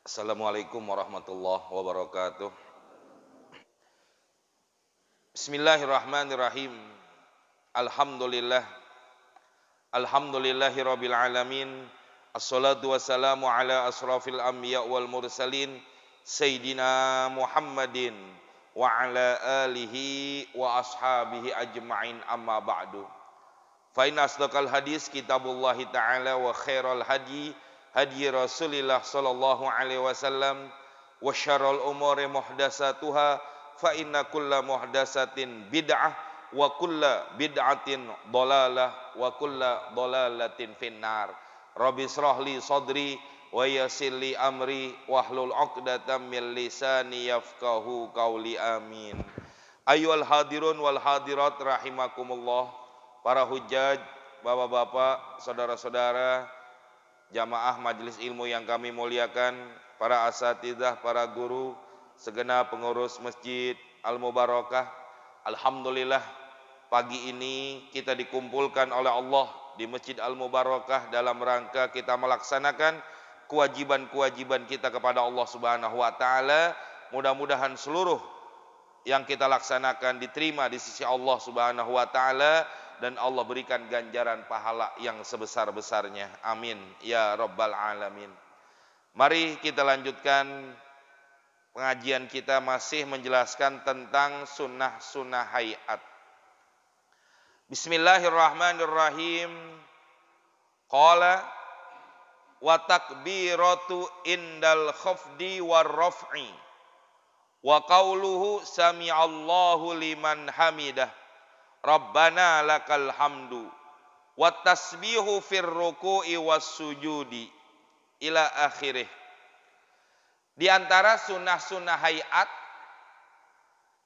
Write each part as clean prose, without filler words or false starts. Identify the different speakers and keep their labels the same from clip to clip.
Speaker 1: Assalamualaikum warahmatullahi wabarakatuh. Bismillahirrahmanirrahim. Alhamdulillah. Alhamdulillahirabbil alamin. Assalatu wassalamu ala asrafil anbiya wal mursalin Sayyidina Muhammadin wa ala alihi wa ashabihi ajma'in, amma ba'du. Fa inna asdaqal hadis kitabullahi ta'ala wa khairal hadi hadi Rasulillah sallallahu alaihi wasallam wa syarrul umuri muhdatsatuha fa inna kulla muhdatsatin bid'ah wa kulla bid'atin dhalalah wa kulla dhalalatin finnar. Rabbi shrah li sadri wa yassir li amri wahlul 'uqdatam min lisani yafqahu qauli, amin. Ayyuhal hadirun wal hadirat rahimakumullah. Para hujjaj, bapak-bapak, saudara-saudara, jamaah majelis ilmu yang kami muliakan, para asatidzah, para guru, segenap pengurus Masjid Al-Mubarakah. Alhamdulillah, pagi ini kita dikumpulkan oleh Allah di Masjid Al-Mubarakah dalam rangka kita melaksanakan kewajiban-kewajiban kita kepada Allah Subhanahu wa taala. Mudah-mudahan seluruh yang kita laksanakan diterima di sisi Allah Subhanahu wa taala dan Allah berikan ganjaran pahala yang sebesar-besarnya. Amin ya rabbal alamin. Mari kita lanjutkan pengajian kita, masih menjelaskan tentang sunnah-sunnah hayat. Bismillahirrahmanirrahim. Qala wa takbiratu indal khafdi war raf'i wa qauluhu sami'allahu liman hamidah Rabbana lakal hamdu wa tasbihu fir ruku'i was sujudi ila akhirih. Di antara sunnah-sunnah hayat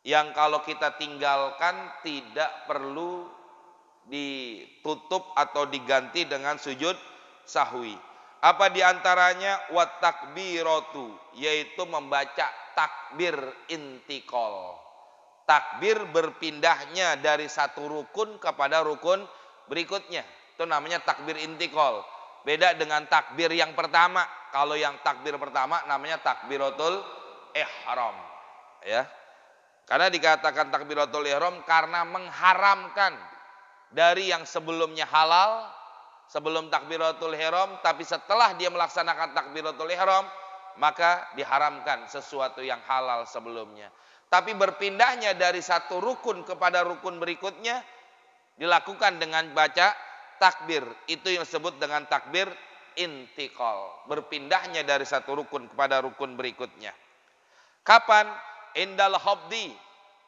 Speaker 1: yang kalau kita tinggalkan tidak perlu ditutup atau diganti dengan sujud sahwi. Apa di antaranya? Wa takbiratu, yaitu membaca takbir intiqal. Takbir berpindahnya dari satu rukun kepada rukun berikutnya. Itu namanya takbir intiqal. Beda dengan takbir yang pertama. Kalau yang takbir pertama namanya takbiratul ihram. Ya. Karena dikatakan takbiratul ihram karena mengharamkan dari yang sebelumnya halal, sebelum takbiratul ihram, tapi setelah dia melaksanakan takbiratul ihram, maka diharamkan sesuatu yang halal sebelumnya. Tapi berpindahnya dari satu rukun kepada rukun berikutnya dilakukan dengan baca takbir. Itu yang disebut dengan takbir intiqal. Berpindahnya dari satu rukun kepada rukun berikutnya. Kapan? Indal habdi.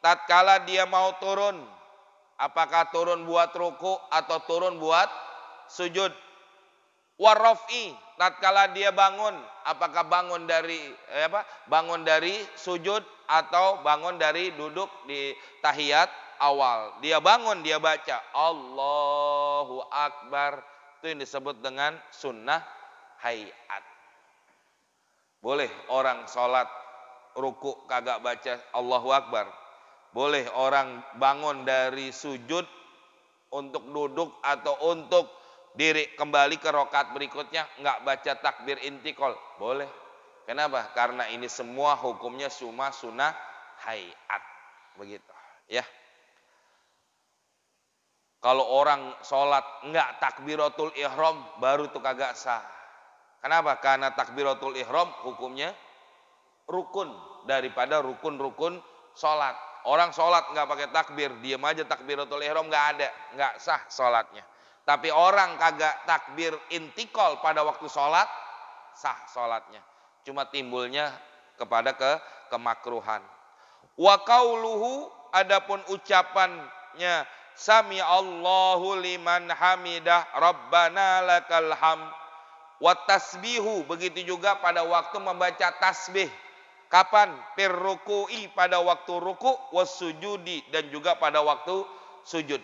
Speaker 1: Tatkala dia mau turun. Apakah turun buat ruku atau turun buat sujud. Warraf'i, tatkala dia bangun, apakah bangun dari bangun dari sujud atau bangun dari duduk di tahiyat awal. Dia bangun, dia baca Allahu Akbar. Itu yang disebut dengan sunnah hayat. Boleh orang sholat ruku kagak baca Allahu Akbar. Boleh orang bangun dari sujud untuk duduk atau untuk diri kembali ke rakaat berikutnya enggak baca takbir intiqal, boleh. Kenapa? Karena ini semua hukumnya cuma sunnah hayat. Begitu, ya. Kalau orang sholat enggak takbiratul ihram, baru tuh kagak sah. Kenapa? Karena takbiratul ihram hukumnya rukun daripada rukun-rukun sholat. Orang sholat enggak pakai takbir, diam aja takbiratul ihram enggak ada, enggak sah sholatnya. Tapi orang kagak takbir intiqal pada waktu sholat, sah sholatnya. Cuma timbulnya kepada kemakruhan. Wa qauluhu, adapun ucapannya sami Allahu liman hamidah Rabbana lakal hamd. Wa tasbihu, begitu juga pada waktu membaca tasbih. Kapan? Fir ruku'i, pada waktu ruku', was sujudi, dan juga pada waktu sujud.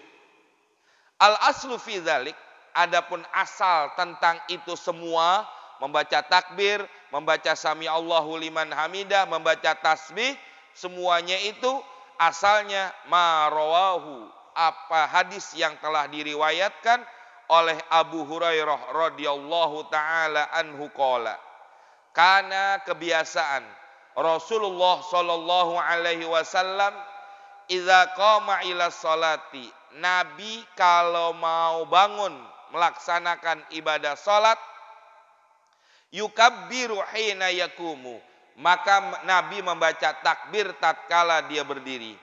Speaker 1: Al aslu fi dzalik, adapun asal tentang itu semua, membaca takbir, membaca sami Allahu liman hamidah, membaca tasbih, semuanya itu asalnya ma rawahu, apa hadis yang telah diriwayatkan oleh Abu Hurairah radhiyallahu taala anhu qala. Karena kebiasaan Rasulullah Shallallahu Alaihi Wasallam, idza qama ila sholati, Nabi kalau mau bangun melaksanakan ibadah sholat, yukabbiru hina yakumu, maka Nabi membaca takbir tatkala dia berdiri.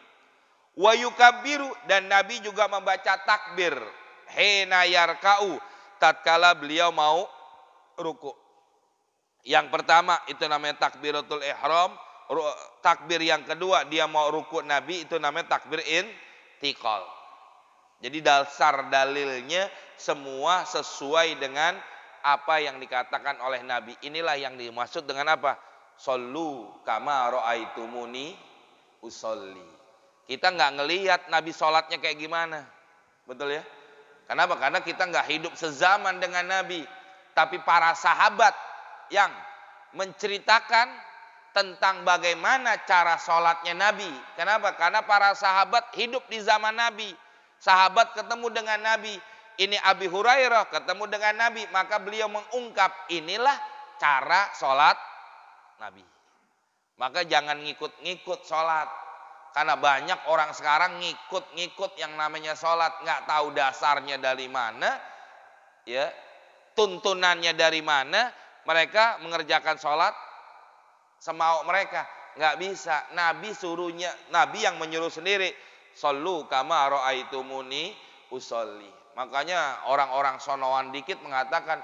Speaker 1: Wa yukabbiru, dan Nabi juga membaca takbir hina yarka'u, tatkala beliau mau ruku. Yang pertama itu namanya takbiratul ihram, takbir yang kedua dia mau ruku Nabi itu namanya takbir intiqal. Jadi dasar dalilnya semua sesuai dengan apa yang dikatakan oleh Nabi. Inilah yang dimaksud dengan apa? Shollu kama ra'aitumuni usolli. Kita nggak ngelihat Nabi sholatnya kayak gimana, betul ya? Kenapa? Karena kita nggak hidup sezaman dengan Nabi, tapi para sahabat yang menceritakan tentang bagaimana cara sholatnya Nabi. Kenapa? Karena para sahabat hidup di zaman Nabi. Sahabat ketemu dengan Nabi. Ini Abi Hurairah ketemu dengan Nabi. Maka beliau mengungkap inilah cara sholat Nabi. Maka jangan ngikut-ngikut sholat. Karena banyak orang sekarang ngikut-ngikut yang namanya sholat. Nggak tahu dasarnya dari mana. Ya, tuntunannya dari mana. Mereka mengerjakan sholat semau mereka. Nggak bisa. Nabi yang menyuruh sendiri. Shollu kama ra'aitumuni usolli. Makanya orang-orang sonoan dikit mengatakan,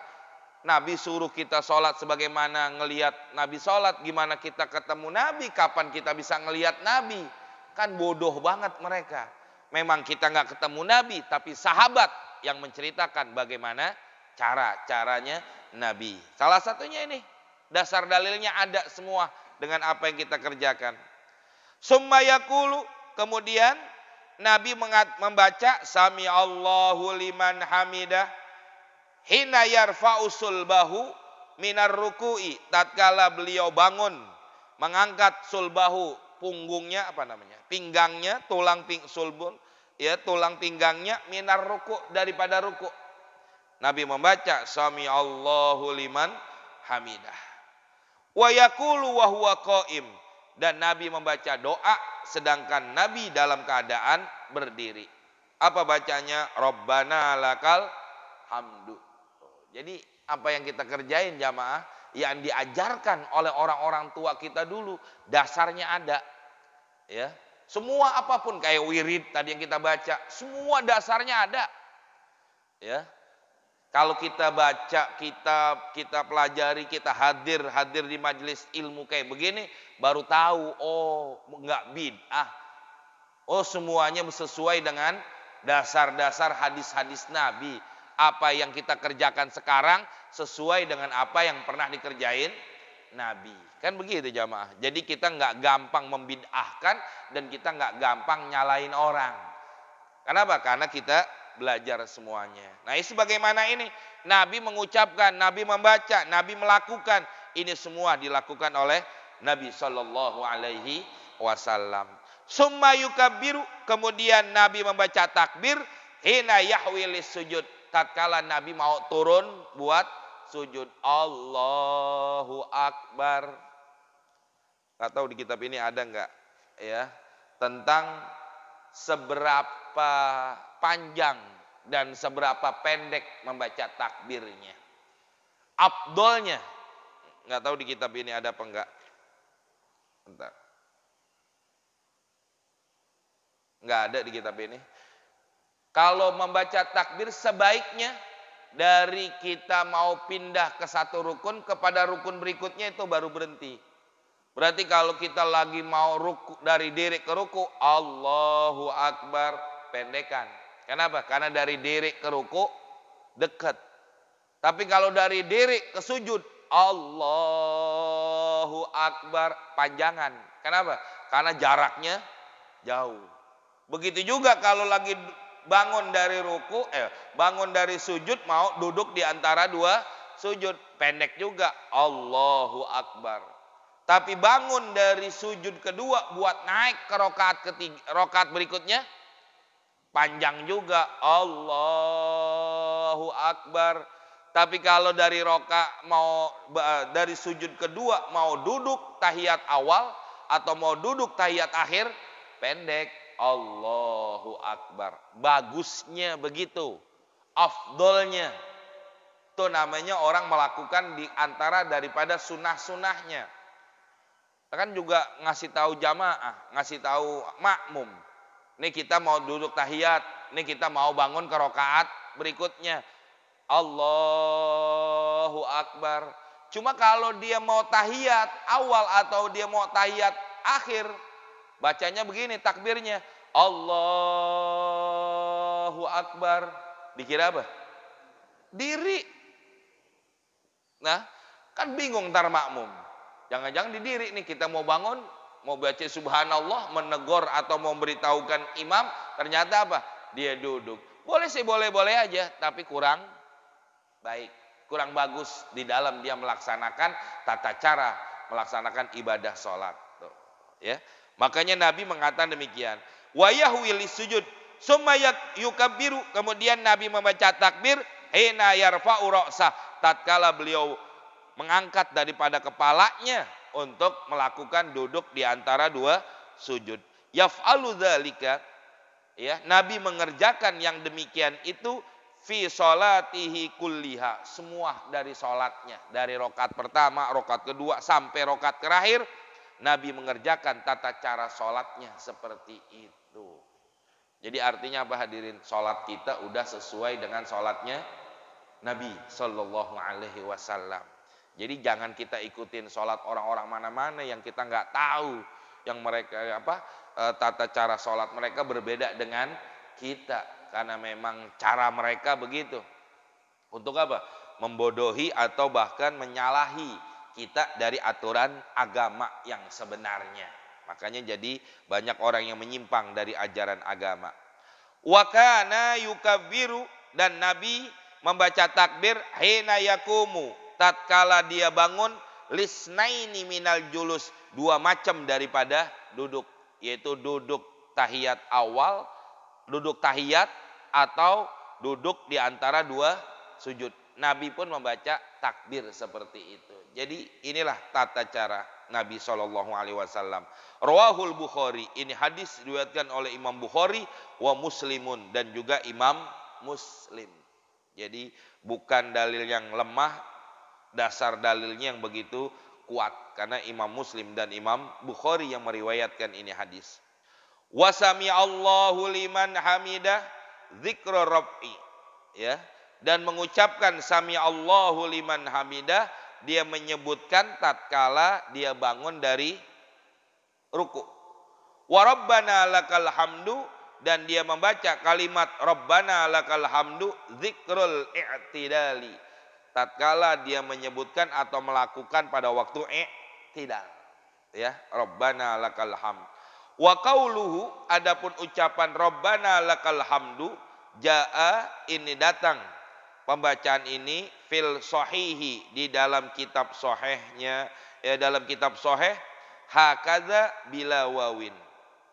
Speaker 1: Nabi suruh kita sholat sebagaimana ngelihat Nabi sholat. Gimana kita ketemu Nabi? Kapan kita bisa ngelihat Nabi? Kan bodoh banget mereka. Memang kita nggak ketemu Nabi, tapi sahabat yang menceritakan bagaimana caranya Nabi. Salah satunya ini, dasar dalilnya ada semua dengan apa yang kita kerjakan. Summa yaqulu, kemudian Nabi membaca sami Allahu liman hamidah hina yarfa'u sulbahu minar ruku'i, tatkala beliau bangun mengangkat sulbahu, punggungnya pinggangnya, tulang pinggangnya minar ruku, daripada ruku. Nabi membaca sami Allahu liman hamidah. Wa yaqulu wa huwa qaim, dan Nabi membaca doa sedangkan Nabi dalam keadaan berdiri. Apa bacanya? Rabbana lakal hamdu. Jadi apa yang kita kerjain jamaah, yang diajarkan oleh orang-orang tua kita dulu, dasarnya ada. Ya, semua apapun kayak wirid tadi yang kita baca, semua dasarnya ada. Ya. Kalau kita baca kitab, kita pelajari, kita hadir di majelis ilmu kayak begini, baru tahu, oh enggak bid'ah. Oh semuanya sesuai dengan dasar-dasar hadis-hadis Nabi. Apa yang kita kerjakan sekarang sesuai dengan apa yang pernah dikerjain Nabi. Kan begitu jamaah. Jadi kita enggak gampang membid'ahkan dan kita enggak gampang nyalain orang. Kenapa? Karena kita belajar semuanya. Nah, ini sebagaimana ini Nabi mengucapkan, Nabi membaca, Nabi melakukan, ini semua dilakukan oleh Nabi Shallallahu Alaihi Wasallam. Summa yukabbiru, kemudian Nabi membaca takbir hina yahwilis sujud, tatkala Nabi mau turun buat sujud. Allahu Akbar. Nggak tahu di kitab ini ada nggak ya tentang seberapa panjang dan seberapa pendek membaca takbirnya. Afdolnya, nggak tahu di kitab ini ada apa enggak. Bentar. Nggak ada di kitab ini. Kalau membaca takbir sebaiknya dari kita mau pindah ke satu rukun kepada rukun berikutnya itu baru berhenti. Berarti kalau kita lagi mau ruku, dari diri ke ruku, Allahu Akbar, pendekan. Kenapa? Karena dari diri ke ruku dekat. Tapi kalau dari diri ke sujud, Allahu Akbar, panjangan. Kenapa? Karena jaraknya jauh. Begitu juga kalau lagi bangun dari ruku, bangun dari sujud mau duduk di antara dua sujud, pendek juga, Allahu Akbar. Tapi bangun dari sujud kedua buat naik ke rakaat berikutnya, panjang juga, Allahu Akbar. Tapi kalau dari sujud kedua mau duduk tahiyat awal atau mau duduk tahiyat akhir, pendek. Allahu Akbar. Bagusnya begitu. Afdolnya. Itu namanya orang melakukan di antara daripada sunnah-sunnahnya. Kan juga ngasih tahu jamaah, ngasih tahu makmum. Nih kita mau duduk tahiyat, nih kita mau bangun ke rakaat berikutnya. Allahu Akbar. Cuma kalau dia mau tahiyat awal atau dia mau tahiyat akhir, bacanya begini takbirnya. Allahu Akbar. Dikira apa? Diri. Nah, kan bingung ntar makmum. Jangan-jangan didiri nih, kita mau bangun, mau baca subhanallah, menegur atau mau memberitahukan imam, ternyata apa? Dia duduk. Boleh sih, boleh-boleh aja, tapi kurang baik, kurang bagus di dalam dia melaksanakan tata cara melaksanakan ibadah sholat. Tuh, ya. Makanya Nabi mengatakan demikian. Wa yahwil sujud, summa yukabbiru, kemudian Nabi membaca takbir, hina yarfa'u ra'sah, tatkala beliau mengangkat daripada kepalanya untuk melakukan duduk di antara dua sujud. Yaf'alu dzalika, ya, Nabi mengerjakan yang demikian itu fi sholatihi kulliha, semua dari sholatnya, dari rokat pertama, rokat kedua sampai rokat terakhir, Nabi mengerjakan tata cara sholatnya seperti itu. Jadi artinya apa hadirin? Sholat kita udah sesuai dengan sholatnya Nabi Sallallahu Alaihi Wasallam. Jadi jangan kita ikutin sholat orang-orang mana-mana yang kita nggak tahu, yang mereka tata cara sholat mereka berbeda dengan kita. Karena memang cara mereka begitu. Untuk apa? Membodohi atau bahkan menyalahi kita dari aturan agama yang sebenarnya. Makanya jadi banyak orang yang menyimpang dari ajaran agama. Wa kana yukabbiru, dan Nabi membaca takbir hina yakumu, tatkala dia bangun, lisnaini minal julus, dua macam daripada duduk, yaitu duduk tahiyat awal, duduk tahiyat, atau duduk di antara dua sujud. Nabi pun membaca takbir seperti itu. Jadi inilah tata cara Nabi SAW. Rawahul Bukhari, ini hadis diriwayatkan oleh Imam Bukhari, wa Muslimun, dan juga Imam Muslim. Jadi bukan dalil yang lemah, dasar dalilnya yang begitu kuat, karena Imam Muslim dan Imam Bukhari yang meriwayatkan ini hadis. Wa sami'allahu liman hamidah dzikra rabbi, ya, dan mengucapkan sami'allahu liman hamidah, dia menyebutkan tatkala dia bangun dari ruku. Wa rabbana lakal hamdu, dan dia membaca kalimat rabbana lakal hamdu dzikrul i'tidali, tatkala dia menyebutkan atau melakukan pada waktu i'tidal, ya, rabbana lakal hamd. Wa qauluhu, adapun ucapan rabbana lakal hamdu, jaa, ini datang pembacaan ini fil sahihi, di dalam kitab sahihnya, ya, dalam kitab sahih, hakaza bila wawin,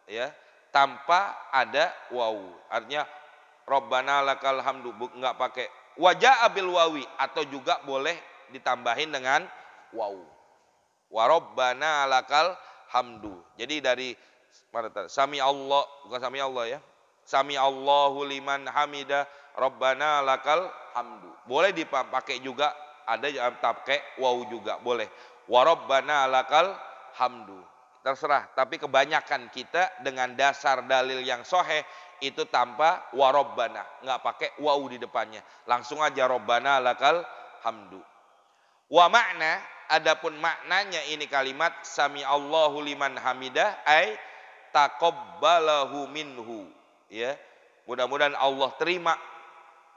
Speaker 1: ya, tanpa ada wawu. Artinya rabbana lakal hamdu, enggak pakai wajah bil wawi, atau juga boleh ditambahin dengan wawu. Wa rabbana lakal hamdu. Jadi dari sami Allah, bukan sami Allah, ya, sami Allahu liman hamidah rabbana lakal hamdu. Boleh dipakai juga, ada yang pakai wawu juga boleh. Wa rabbana lakal hamdu. Terserah, tapi kebanyakan kita dengan dasar dalil yang sahih itu tanpa wa rabbana, enggak pakai wawu di depannya. Langsung aja rabbana lakal hamdu. Wa makna, adapun maknanya ini kalimat sami Allahu liman hamidah ay taqabbalahu minhu, ya, mudah-mudahan Allah terima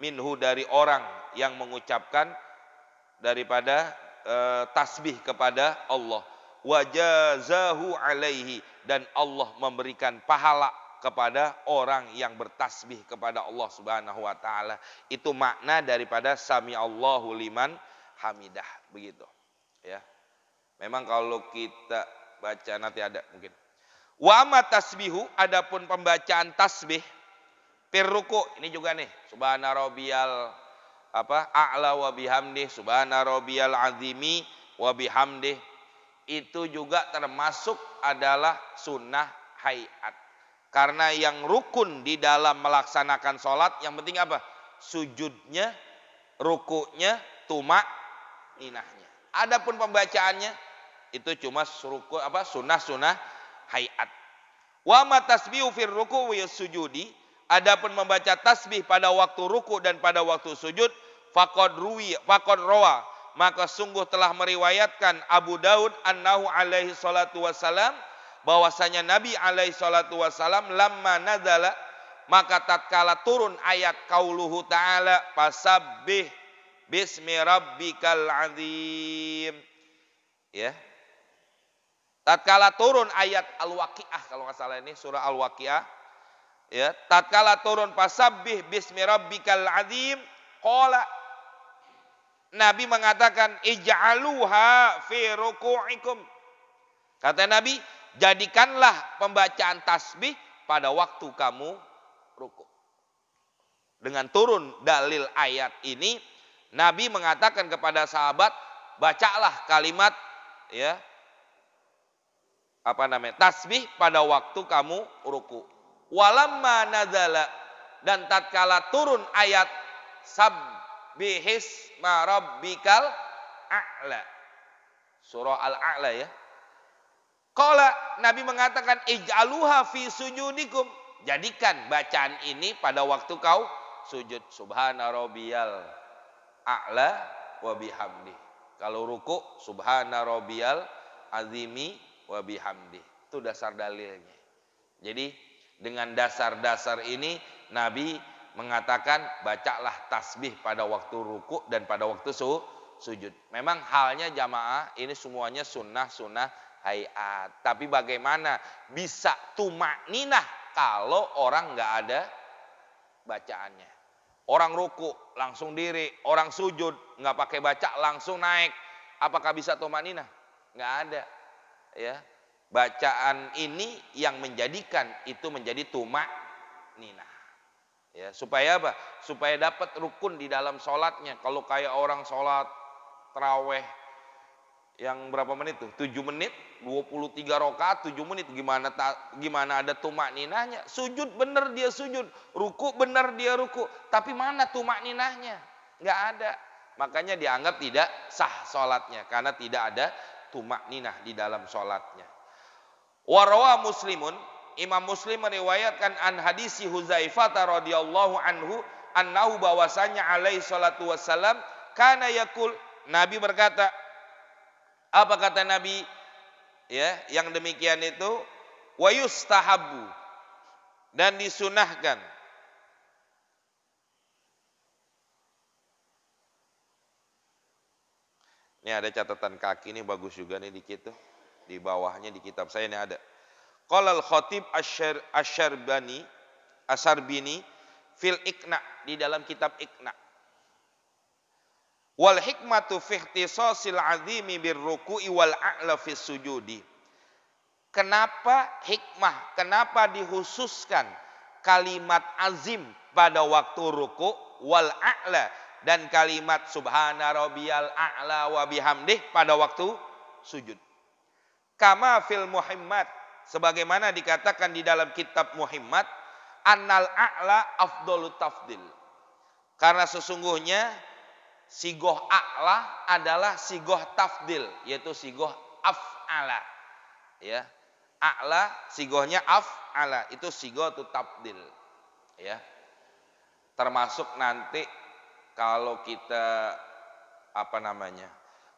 Speaker 1: minhu, dari orang yang mengucapkan daripada tasbih kepada Allah, wa jazahu alaihi, dan Allah memberikan pahala kepada orang yang bertasbih kepada Allah Subhanahu wa taala. Itu makna daripada sami Allahu liman hamidah, begitu, ya. Memang kalau kita baca nanti ada mungkin. Wa amma tasbihu, adapun pembacaan tasbih fir ruku, ini juga nih subhana rabbiyal a'la wa bihamdih subhana rabbiyal azimi wa bihamdih, itu juga termasuk adalah sunnah hayat. Karena yang rukun di dalam melaksanakan sholat yang penting apa? Sujudnya, rukunya, tumak ninahnya. Adapun pembacaannya itu cuma sunnah hayat. Wa ma tasbihu fir ruku' wa sujudi, adapun membaca tasbih pada waktu ruku dan pada waktu sujud, faqad rawa, maka sungguh telah meriwayatkan Abu Daud annahu alaihi salatu wassalam, bahwasanya Nabi alaihi salatu wassalam lamma nazala, maka tatkala turun ayat qauluhu ta'ala fasabbih bismi rabbikal azim, ya. Tatkala turun ayat Al-Waqiah, kalau nggak salah ini surah Al-Waqiah, ya. Tatkala turun fasabbih bismi rabbikal azim, qala, Nabi mengatakan ij'aluha fi ruku'ikum. Kata Nabi, jadikanlah pembacaan tasbih pada waktu kamu ruku. Dengan turun dalil ayat ini, Nabi mengatakan kepada sahabat, bacalah kalimat, ya, tasbih pada waktu kamu ruku. Walamma nazala, dan tatkala turun ayat sabbihisma rabbikal a'la, surah Al-A'la, ya. Qala, Nabi mengatakan ij'aluha fi sujudikum, jadikan bacaan ini pada waktu kau sujud, subhana rabbiyal a'la wa bihamdi. Kalau ruku subhana rabbiyal azimi wa bihamdi. Itu dasar dalilnya. Jadi dengan dasar-dasar ini Nabi mengatakan bacalah tasbih pada waktu ruku dan pada waktu sujud. Memang halnya jamaah ini semuanya sunnah hayat. Tapi bagaimana bisa tumakninah kalau orang nggak ada bacaannya? Orang ruku langsung diri, orang sujud nggak pakai baca langsung naik. Apakah bisa tumakninah? Nggak ada. Ya, bacaan ini yang menjadikan itu menjadi tumakninah. Ya, supaya apa? Supaya dapat rukun di dalam sholatnya. Kalau kayak orang sholat taraweh yang berapa menit tuh? 7 menit, 23 rakaat 7 menit, gimana ada tumakninahnya? Sujud benar dia sujud, ruku benar dia ruku, tapi mana tumakninahnya? Nggak ada. Makanya dianggap tidak sah sholatnya karena tidak ada tumakninah di dalam sholatnya. Warawa Muslimun, Imam Muslim meriwayatkan an hadisi Huzaifah radhiyallahu anhu annahu, bahwasanya alaihi salatu wassalam kana yaqul, Nabi berkata, apa kata Nabi? Ya, yang demikian itu wa yustahabbu, dan disunahkan. Ini ada catatan kaki ini bagus juga nih dikit tuh. Di bawahnya di kitab saya ini ada. Qala al-Khatib Asyarbini fil Iqna, di dalam kitab Iqna. Wal hikmatu fi ikhtisasil azimi birruku'i wal a'la fis sujudi. Kenapa hikmah? Kenapa dihususkan kalimat azim pada waktu ruku' wal a'la, dan kalimat subhana rabbiyal a'la wa bihamdih pada waktu sujud? Kama fil Muhammad, sebagaimana dikatakan di dalam kitab Muhammad, annal a'la afdalut tafdil. Karena sesungguhnya sigoh a'la adalah sigoh tafdil, yaitu sigoh af'ala. Ya, a'la sigohnya af'ala, itu sigoh tu tafdil. Ya, termasuk nanti kalau kita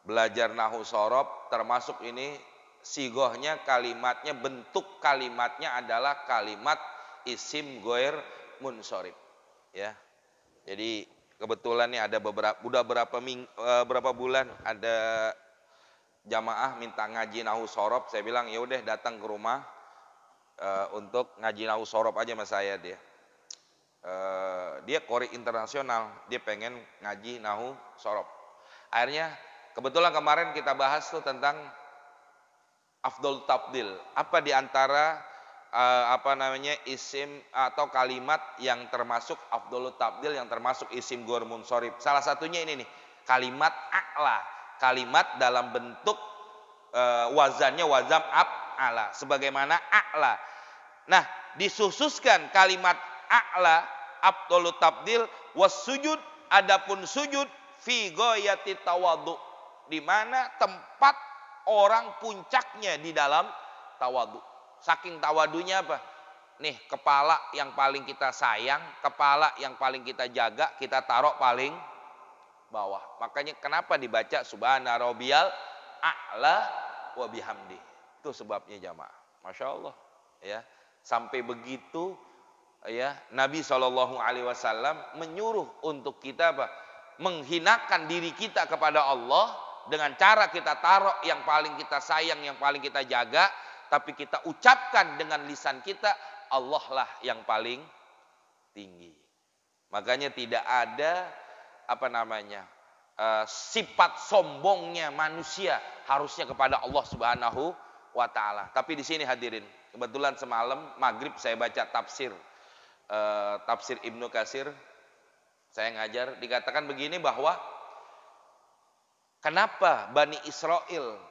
Speaker 1: belajar nahwu shorof, termasuk ini sigohnya, kalimatnya, bentuk kalimatnya adalah kalimat isim goir munsorib. Ya, jadi kebetulan nih ada beberapa bulan ada jamaah minta ngaji nahwu shorof. Saya bilang ya udah datang ke rumah untuk ngaji nahwu shorof aja sama saya. Dia qori internasional, dia pengen ngaji nahwu shorof. Akhirnya kebetulan kemarin kita bahas tuh tentang afdol tafdil. Apa di antara isim atau kalimat yang termasuk afdhalut tabdil, yang termasuk isim ghair munsharif. Salah satunya ini nih, kalimat a'la. Kalimat dalam bentuk wazannya wazan a'la, sebagaimana a'la. Nah, disususkan kalimat a'la afdhalut tabdil was sujud, adapun sujud fi ghayati tawadhu, di mana tempat orang puncaknya di dalam tawadhu. Saking tawadunya apa? Nih, kepala yang paling kita sayang, kepala yang paling kita jaga, kita taruh paling bawah. Makanya kenapa dibaca subhana rabbiyal a'la wa bihamdi. Itu sebabnya jamaah. Masya Allah. Ya, sampai begitu ya Nabi SAW menyuruh untuk kita apa? Menghinakan diri kita kepada Allah dengan cara kita taruh yang paling kita sayang, yang paling kita jaga, tapi kita ucapkan dengan lisan kita, Allah lah yang paling tinggi. Makanya tidak ada sifat sombongnya manusia harusnya kepada Allah Subhanahu wa taala. Tapi di sini hadirin, kebetulan semalam maghrib saya baca tafsir Ibnu Katsir, saya ngajar, dikatakan begini bahwa kenapa Bani Israel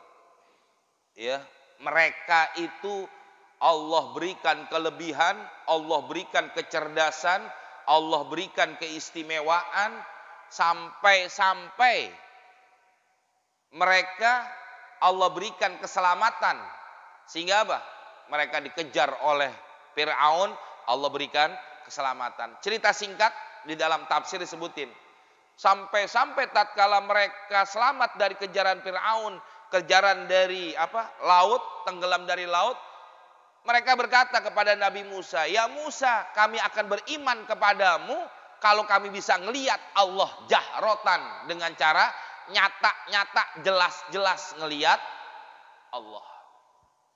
Speaker 1: ya, mereka itu Allah berikan kelebihan, Allah berikan kecerdasan, Allah berikan keistimewaan, sampai mereka Allah berikan keselamatan. Sehingga apa? Mereka dikejar oleh Fir'aun, Allah berikan keselamatan. Cerita singkat di dalam tafsir disebutin, sampai tatkala mereka selamat dari kejaran Fir'aun, kejaran dari laut, tenggelam dari laut, mereka berkata kepada Nabi Musa, "Ya Musa, kami akan beriman kepadamu kalau kami bisa ngelihat Allah jahrotan, dengan cara nyata-nyata, jelas-jelas ngelihat Allah."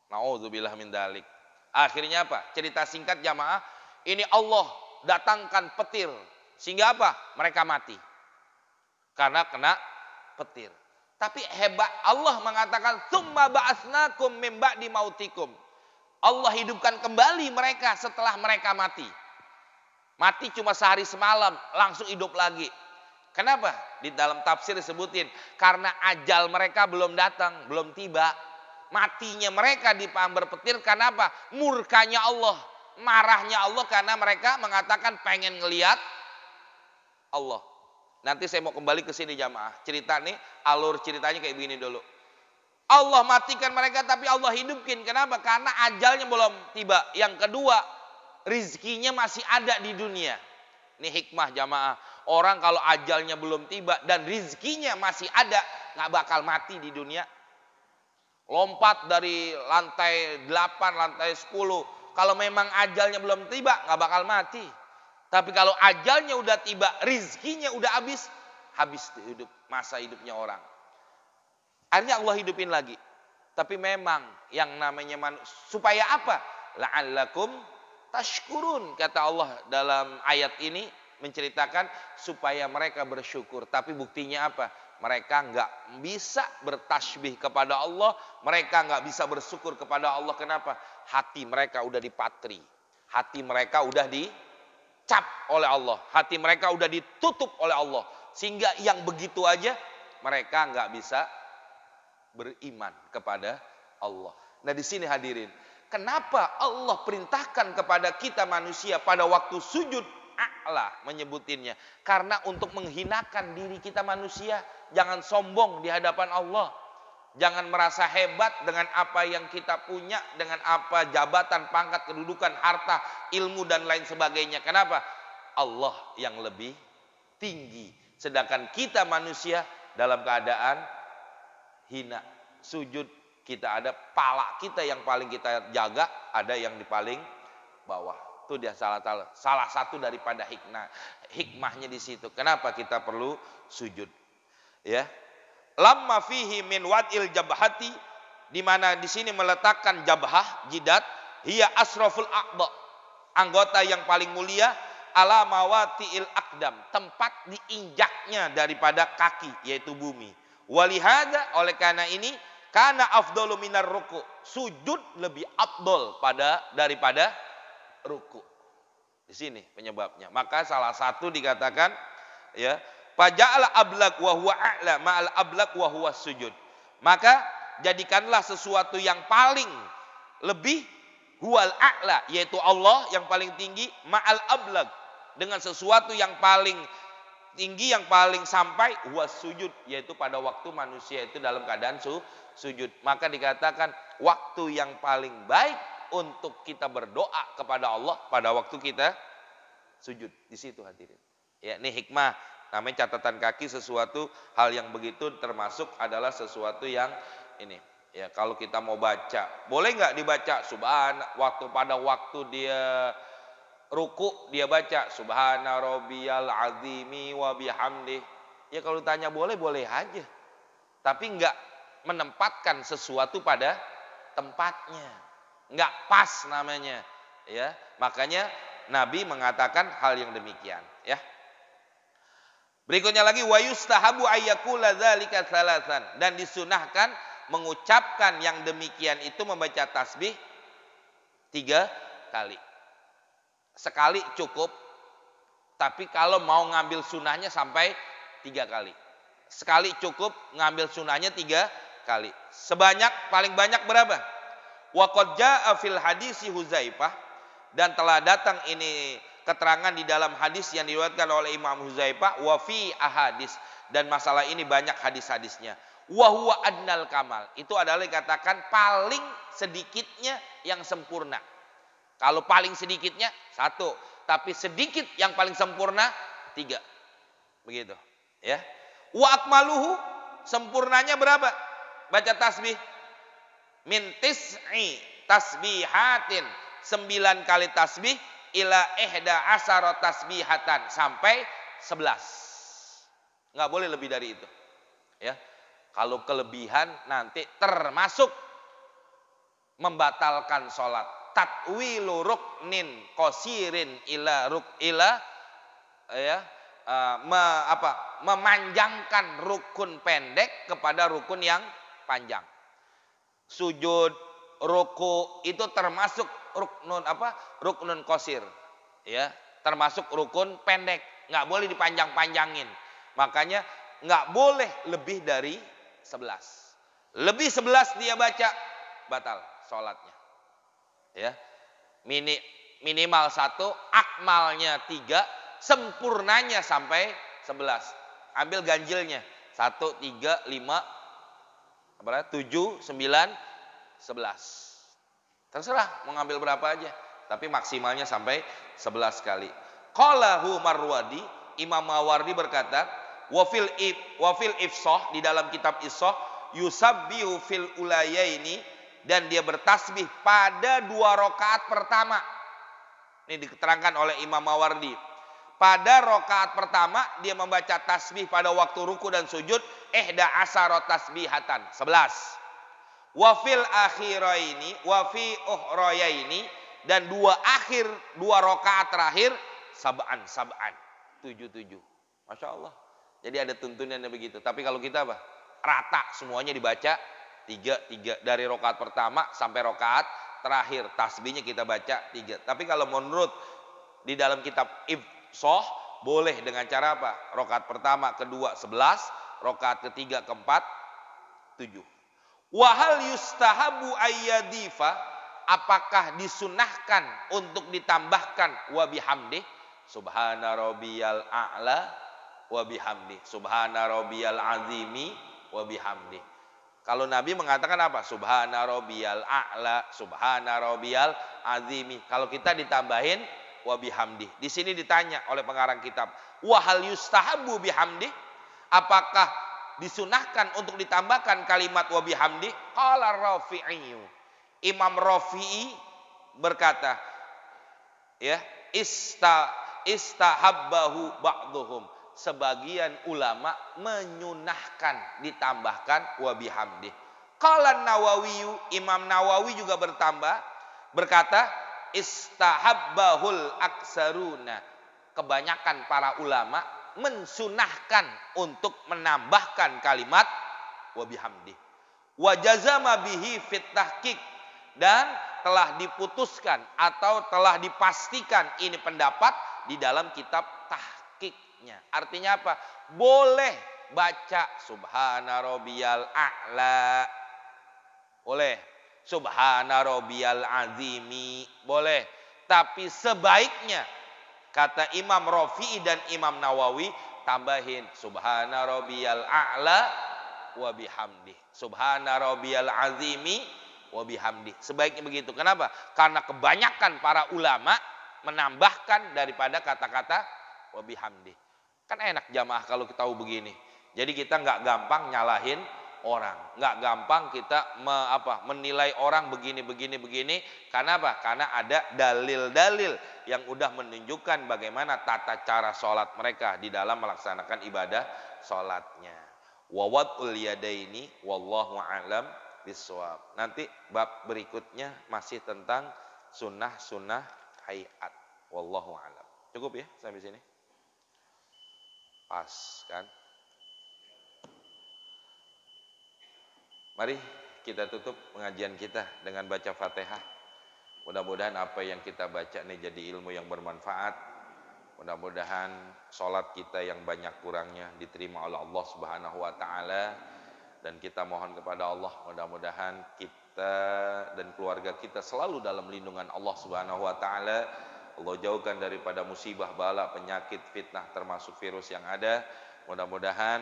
Speaker 1: Nauzubillah min dzalik. Akhirnya apa? Cerita singkat jamaah, ini Allah datangkan petir, sehingga apa? Mereka mati karena kena petir. Tapi hebat, Allah mengatakan tsumma ba'atsnakum mim ba'di mautikum. Allah hidupkan kembali mereka setelah mereka mati. Mati cuma sehari semalam, langsung hidup lagi. Kenapa? Di dalam tafsir disebutin, karena ajal mereka belum datang, belum tiba. Matinya mereka disambar petir karena apa? Murkanya Allah, marahnya Allah, karena mereka mengatakan pengen ngelihat Allah. Nanti saya mau kembali ke sini jamaah. Cerita nih, alur ceritanya kayak begini dulu. Allah matikan mereka tapi Allah hidupkin. Kenapa? Karena ajalnya belum tiba. Yang kedua, rizkinya masih ada di dunia. Ini hikmah jamaah. Orang kalau ajalnya belum tiba dan rizkinya masih ada, nggak bakal mati di dunia. Lompat dari lantai 8, lantai 10. Kalau memang ajalnya belum tiba, nggak bakal mati. Tapi kalau ajalnya udah tiba, rizkinya udah habis hidup, masa hidupnya orang. Akhirnya Allah hidupin lagi. Tapi memang yang namanya supaya apa? La'allakum tashkurun. Kata Allah dalam ayat ini menceritakan supaya mereka bersyukur. Tapi buktinya apa? Mereka nggak bisa bertasbih kepada Allah. Mereka nggak bisa bersyukur kepada Allah. Kenapa? Hati mereka udah dipatri. Hati mereka udah dicap oleh Allah. Hati mereka udah ditutup oleh Allah. Sehingga yang begitu aja mereka nggak bisa beriman kepada Allah. Nah di sini hadirin, kenapa Allah perintahkan kepada kita manusia pada waktu sujud a'la menyebutinnya? Karena untuk menghinakan diri kita manusia. Jangan sombong di hadapan Allah. Jangan merasa hebat dengan apa yang kita punya, dengan apa jabatan, pangkat, kedudukan, harta, ilmu dan lain sebagainya. Kenapa? Allah yang lebih tinggi. Sedangkan kita manusia dalam keadaan hina. Sujud kita ada, pala kita yang paling kita jaga, ada yang di paling bawah. Itu dia salah satu daripada hikmahnya di situ. Kenapa kita perlu sujud? Ya. Lamma fihi min wad'il jabhati, di mana di sini meletakkan jabhah, jidat, hiya asraful a'dha, anggota yang paling mulia, ala mawati'il aqdam, tempat diinjaknya daripada kaki, yaitu bumi. Walihada, oleh karena ini, Karena afdalu minar ruku. Sujud lebih afdol daripada ruku. Di sini penyebabnya. Maka salah satu dikatakan ya, faja'ala ablaq wa huwa a'la ma'al ablaq wa huwa sujud. Maka jadikanlah sesuatu yang paling lebih huwal a'la, yaitu Allah yang paling tinggi, ma'al ablaq, dengan sesuatu yang paling tinggi, yang paling sampai, huwa sujud, yaitu pada waktu manusia itu dalam keadaan sujud. Maka dikatakan waktu yang paling baik untuk kita berdoa kepada Allah pada waktu kita sujud. Di situ hadirin. Ya, ini hikmah. Namanya catatan kaki, sesuatu hal yang begitu termasuk adalah sesuatu yang ini. Ya, kalau kita mau baca, boleh nggak dibaca pada waktu dia ruku dia baca subhana rabbiyal azimi wa bihamdih. Ya kalau tanya boleh aja. Tapi nggak menempatkan sesuatu pada tempatnya. Nggak pas namanya. Ya, makanya Nabi mengatakan hal yang demikian, ya. Berikutnya lagi wa yustahabu ayyakula dzalika thalathan, dan disunahkan mengucapkan yang demikian itu membaca tasbih 3 kali. Sekali cukup, tapi kalau mau ngambil sunahnya sampai 3 kali. Sekali cukup, ngambil sunahnya 3 kali. Paling banyak berapa? Wa qad jaa fil hadisi Huzaifah, dan telah datang ini keterangan di dalam hadis yang diriwayatkan oleh Imam Huzaifah, wa fi ahadis, dan masalah ini banyak hadis-hadisnya. Wa huwa adnal kamal, itu adalah dikatakan paling sedikitnya yang sempurna. Kalau paling sedikitnya 1, tapi sedikit yang paling sempurna 3. Begitu, ya. Wa akmaluhu, sempurnanya berapa? Baca tasbih min tis'i tasbihatin, 9 kali tasbih, ila ihda asyara tasbihatan, sampai 11. Nggak boleh lebih dari itu, ya. Kalau kelebihan nanti termasuk membatalkan sholat. Tatwilu ruknin qasirin ila ya, memanjangkan rukun pendek kepada rukun yang panjang. Sujud, ruku itu termasuk ruknun qasir, ya, termasuk rukun pendek, nggak boleh dipanjang-panjangin. Makanya nggak boleh lebih dari 11. Lebih 11 dia baca, batal sholatnya. Ya, minimal 1, akmalnya 3, sempurnanya sampai 11. Ambil ganjilnya 1, 3, 5, 7, 9, 11. Terserah mau ngambil berapa aja, tapi maksimalnya sampai 11 kali. Qalahu Marwadi, Imam Mawardi berkata, wa fil ifsah, di dalam kitab Ifsah, yusabbihu fil ulayaini, dan dia bertasbih pada 2 rakaat pertama. Ini diterangkan oleh Imam Mawardi. Pada rakaat pertama dia membaca tasbih pada waktu ruku dan sujud, ihda asyara tasbihatan, 11. Wa fil akhiraini wa fi ukhrayaini, dan 2 rakaat terakhir sab'an, 7. Masya Allah. Jadi ada tuntunannya begitu. Tapi kalau kita apa? Rata semuanya dibaca 3 dari rakaat pertama sampai rakaat terakhir, tasbihnya kita baca 3. Tapi kalau menurut di dalam kitab Ifsah, boleh dengan cara apa? Rakaat pertama, kedua 11, rakaat ketiga, keempat 7. Wa hal yustahabu ayyadifa, apakah disunahkan untuk ditambahkan wa bihamdi, subhana rabbiyal a'la wa bihamdi, subhana rabbiyal azimi wa bihamdi. Kalau Nabi mengatakan apa? Subhana rabbiyal a'la, subhana rabbiyal azimi. Kalau kita ditambahin wa bihamdi. Di sini ditanya oleh pengarang kitab, wa hal yustahabu bihamdi, apakah disunahkan untuk ditambahkan kalimat wa bihamdi? Qala Rafi'i, Imam Rafi'i berkata, ya, istahabbahu ba'duhum, sebagian ulama menyunahkan ditambahkan wa bihamdi. Qala Nawawi, Imam Nawawi juga berkata istahabbahul aksaruna, kebanyakan para ulama mensunahkan untuk menambahkan kalimat wa bihamdi. wa jazama bihi fit tahqiq, dan telah diputuskan atau telah dipastikan ini pendapat di dalam kitab tahqiqnya. Artinya apa? Boleh baca subhana rabbiyal a'la, boleh. Subhana rabbiyal azimi, boleh. Tapi sebaiknya kata Imam Rafi'i dan Imam Nawawi, tambahin subhana rabbiyal a'la wa bihamdi, subhana rabbiyal azimi wa bihamdi. Sebaiknya begitu. Kenapa? Karena kebanyakan para ulama menambahkan daripada kata-kata wa bihamdi. Kan enak jamaah kalau kita tahu begini. Jadi kita nggak gampang nyalahin orang, nggak gampang kita menilai orang begini. Karena apa? Karena ada dalil-dalil yang udah menunjukkan bagaimana tata cara sholat mereka di dalam melaksanakan ibadah sholatnya. Wawadul yadaini wallahu a'lam bishawab. Nanti bab berikutnya masih tentang sunnah hayat. Wallahu a'lam. Cukup ya sampai sini? Pas kan? Mari kita tutup pengajian kita dengan baca Fatihah. Mudah-mudahan apa yang kita baca ini jadi ilmu yang bermanfaat. Mudah-mudahan sholat kita yang banyak kurangnya diterima oleh Allah Subhanahu wa Ta'ala. Dan kita mohon kepada Allah, mudah-mudahan kita dan keluarga kita selalu dalam lindungan Allah Subhanahu wa Ta'ala. Allah jauhkan daripada musibah, bala, penyakit, fitnah, termasuk virus yang ada. Mudah-mudahan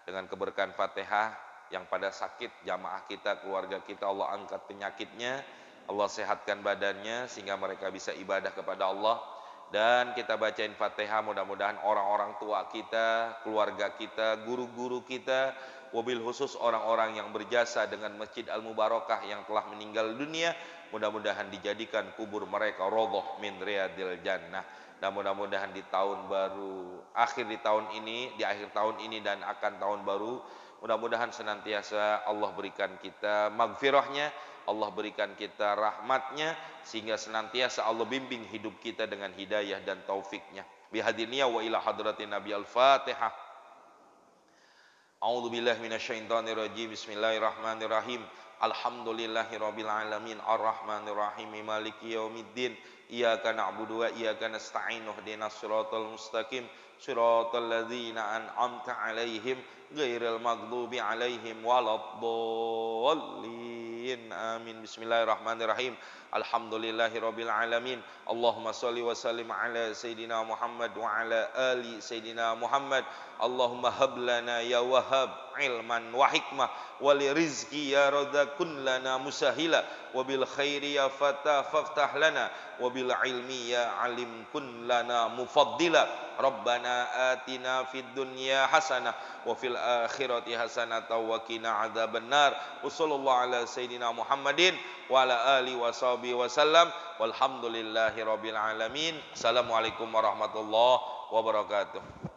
Speaker 1: dengan keberkahan Fatihah, yang pada sakit jamaah kita, keluarga kita, Allah angkat penyakitnya, Allah sehatkan badannya sehingga mereka bisa ibadah kepada Allah. Dan kita bacain Fatihah, mudah-mudahan orang-orang tua kita, keluarga kita, guru-guru kita, wabil khusus orang-orang yang berjasa dengan Masjid Al-Mubarakah yang telah meninggal dunia, mudah-mudahan dijadikan kubur mereka radhah min riyadil jannah. Dan mudah-mudahan di tahun baru, di akhir tahun ini dan akan tahun baru, mudah-mudahan senantiasa Allah berikan kita maghfirahnya, Allah berikan kita rahmatnya, sehingga senantiasa Allah bimbing hidup kita dengan hidayah dan taufiknya. Bihadiniya wa ila hadratin Nabi Al-Fatihah. A'udzu billahi minasyaitonir rajim. Bismillahirrahmanirrahim. Alhamdulillahirabbil alamin arrahmanir rahim maliki yaumiddin. Iyyaka na'budu wa iyyaka nasta'in ihdinas siratal mustaqim siratal ladzina an'amta 'alaihim ghairil maghdubi 'alaihim waladdallin. Amin. Bismillahirrahmanirrahim. Alhamdulillahirabbil alamin. Allahumma shalli wa sallim ala sayidina Muhammad wa ala ali sayidina Muhammad. Allahumma hab lana ya wahhab ilman wa hikmah wa li rizqi ya radakun lana musahila wa bil khairi ya fatah faftah lana wa bil ilmi ya alim kun lana mufaddila. Rabbana atina fid dunya hasanah wa fil akhirati hasanah wa qina adzabannar. Wa sallallahu ala sayidina Muhammadin wa ala alihi wa sahbihi wasallam. Walhamdulillahi rabbil alamin. Assalamualaikum warahmatullahi wabarakatuh.